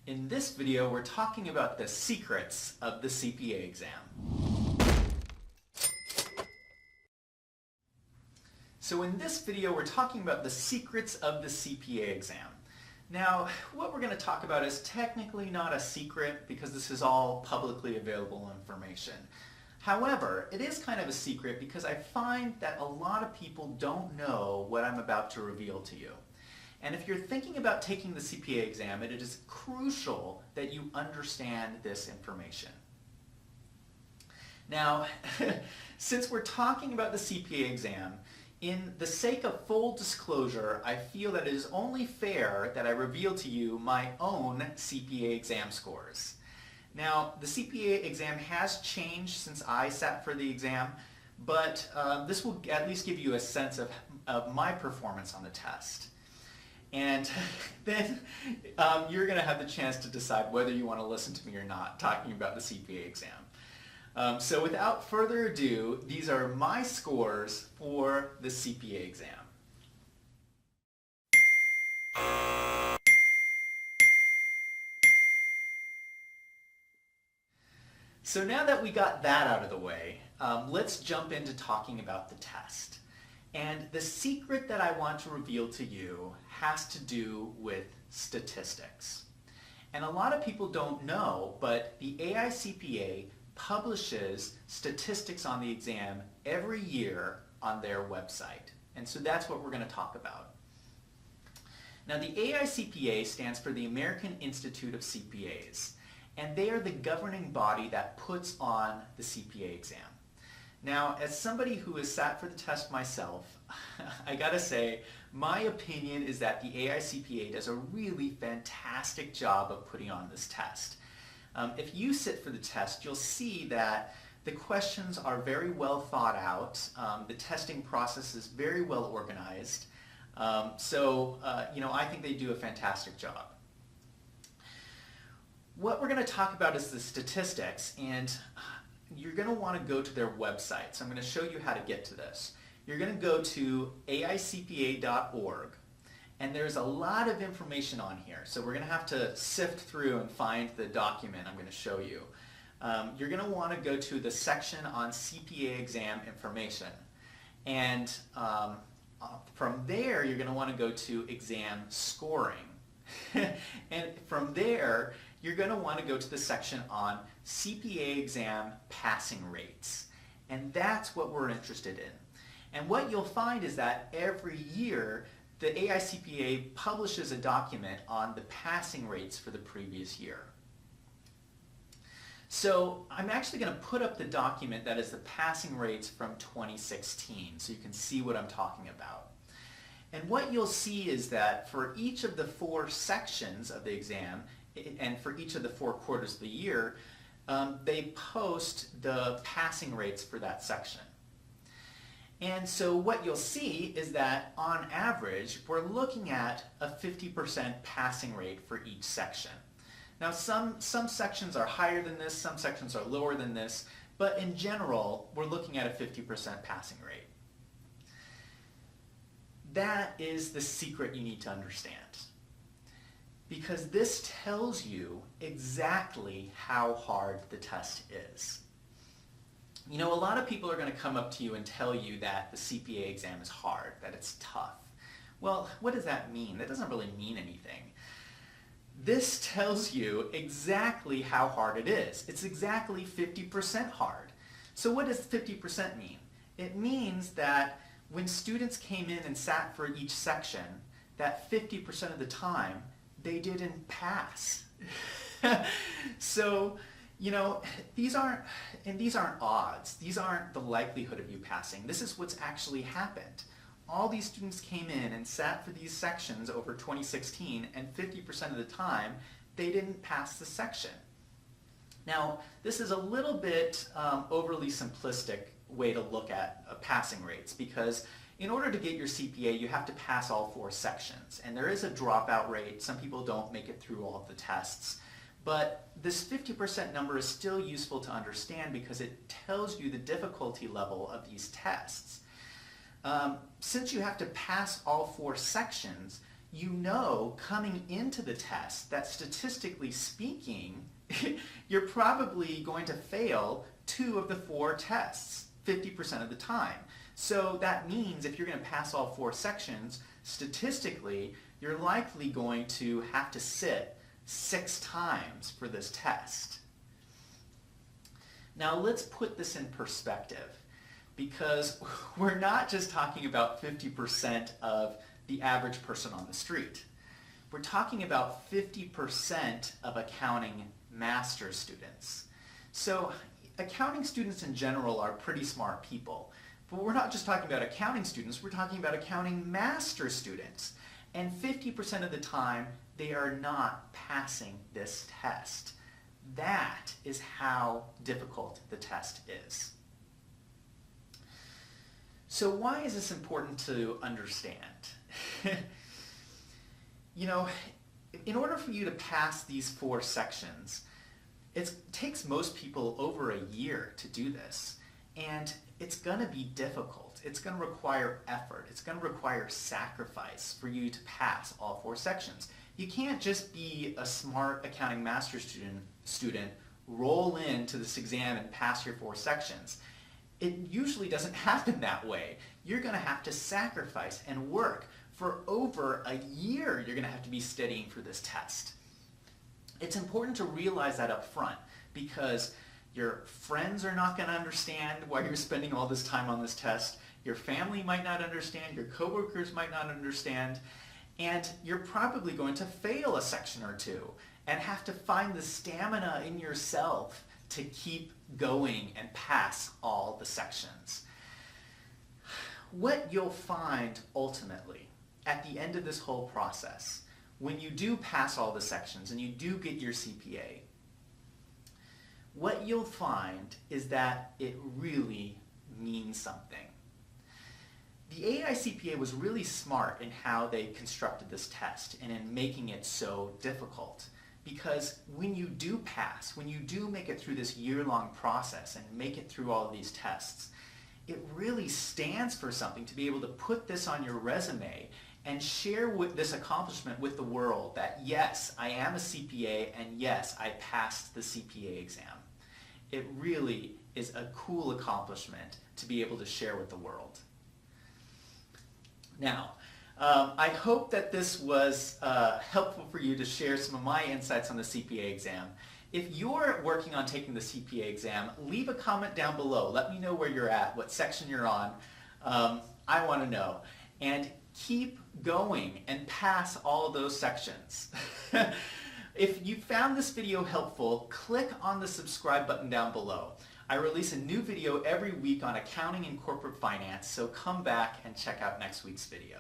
In this video, we're talking about the secrets of the CPA exam. So in this video, we're talking about the secrets of the CPA exam. Now, what we're going to talk about is technically not a secret because this is all publicly available information. However, it is kind of a secret because I find that a lot of people don't know what I'm about to reveal to you. And if you're thinking about taking the CPA exam, it is crucial that you understand this information. Now, since we're talking about the CPA exam, in the sake of full disclosure, I feel that it is only fair that I reveal to you my own CPA exam scores. Now, the CPA exam has changed since I sat for the exam, but this will at least give you a sense of my performance on the test. And then you're going to have the chance to decide whether you want to listen to me or not talking about the CPA exam. So without further ado, these are my scores for the CPA exam. So now that we got that out of the way, let's jump into talking about the test. And the secret that I want to reveal to you has to do with statistics. And a lot of people don't know, but the AICPA publishes statistics on the exam every year on their website. And so that's what we're going to talk about. Now, the AICPA stands for the American Institute of CPAs, and they are the governing body that puts on the CPA exam. Now, as somebody who has sat for the test myself, I gotta say, my opinion is that the AICPA does a really fantastic job of putting on this test. If you sit for the test, you'll see that the questions are very well thought out. The testing process is very well organized. I think they do a fantastic job. What we're going to talk about is the statistics, and you're going to want to go to their website. So I'm going to show you how to get to this. You're going to go to aicpa.org, and there's a lot of information on here. So we're going to have to sift through and find the document I'm going to show you. You're going to want to go to the section on CPA exam information. And from there, you're going to want to go to exam scoring. And from there, you're going to want to go to the section on CPA exam passing rates. And that's what we're interested in. And what you'll find is that every year, the AICPA publishes a document on the passing rates for the previous year. So I'm actually going to put up the document that is the passing rates from 2016 so you can see what I'm talking about. And what you'll see is that for each of the 4 sections of the exam, and for each of the 4 quarters of the year, they post the passing rates for that section. And so what you'll see is that on average, we're looking at a 50% passing rate for each section. Now some sections are higher than this, some sections are lower than this, but in general, we're looking at a 50% passing rate. That is the secret you need to understand, because this tells you exactly how hard the test is. You know, a lot of people are going to come up to you and tell you that the CPA exam is hard, that it's tough. Well, what does that mean? That doesn't really mean anything. This tells you exactly how hard it is. It's exactly 50% hard. So what does 50% mean? It means that when students came in and sat for each section, that 50% of the time, they didn't pass. So, you know, these aren't odds. These aren't the likelihood of you passing. This is what's actually happened. All these students came in and sat for these sections over 2016, and 50% of the time, they didn't pass the section. Now, this is a little bit overly simplistic way to look at passing rates, because in order to get your CPA, you have to pass all 4 sections. And there is a dropout rate. Some people don't make it through all of the tests. But this 50% number is still useful to understand because it tells you the difficulty level of these tests. Since you have to pass all 4 sections, you know coming into the test that statistically speaking, you're probably going to fail 2 of the 4 tests 50% of the time. So that means if you're going to pass all 4 sections, statistically, you're likely going to have to sit 6 times for this test. Now let's put this in perspective, because we're not just talking about 50% of the average person on the street. We're talking about 50% of accounting master's students. So accounting students in general are pretty smart people. But we're not just talking about accounting students, we're talking about accounting master students. And 50% of the time, they are not passing this test. That is how difficult the test is. So why is this important to understand? You know, in order for you to pass these 4 sections, it takes most people over a year to do this. And it's going to be difficult. It's going to require effort. It's going to require sacrifice for you to pass all 4 sections. You can't just be a smart accounting master's student, roll into this exam and pass your 4 sections. It usually doesn't happen that way. You're going to have to sacrifice and work. For over a year, you're going to have to be studying for this test. It's important to realize that up front, because your friends are not going to understand why you're spending all this time on this test. Your family might not understand. Your coworkers might not understand. And you're probably going to fail a section or 2 and have to find the stamina in yourself to keep going and pass all the sections. What you'll find ultimately at the end of this whole process, when you do pass all the sections and you do get your CPA, what you'll find is that it really means something. The AICPA was really smart in how they constructed this test and in making it so difficult, because when you do pass, when you do make it through this year-long process and make it through all of these tests, it really stands for something to be able to put this on your resume and share with this accomplishment with the world that yes, I am a CPA and yes, I passed the CPA exam. It really is a cool accomplishment to be able to share with the world. Now, I hope that this was helpful for you to share some of my insights on the CPA exam. If you're working on taking the CPA exam, leave a comment down below. Let me know where you're at, what section you're on. I want to know. And keep going and pass all those sections. If you found this video helpful, click on the subscribe button down below. I release a new video every week on accounting and corporate finance, so come back and check out next week's video.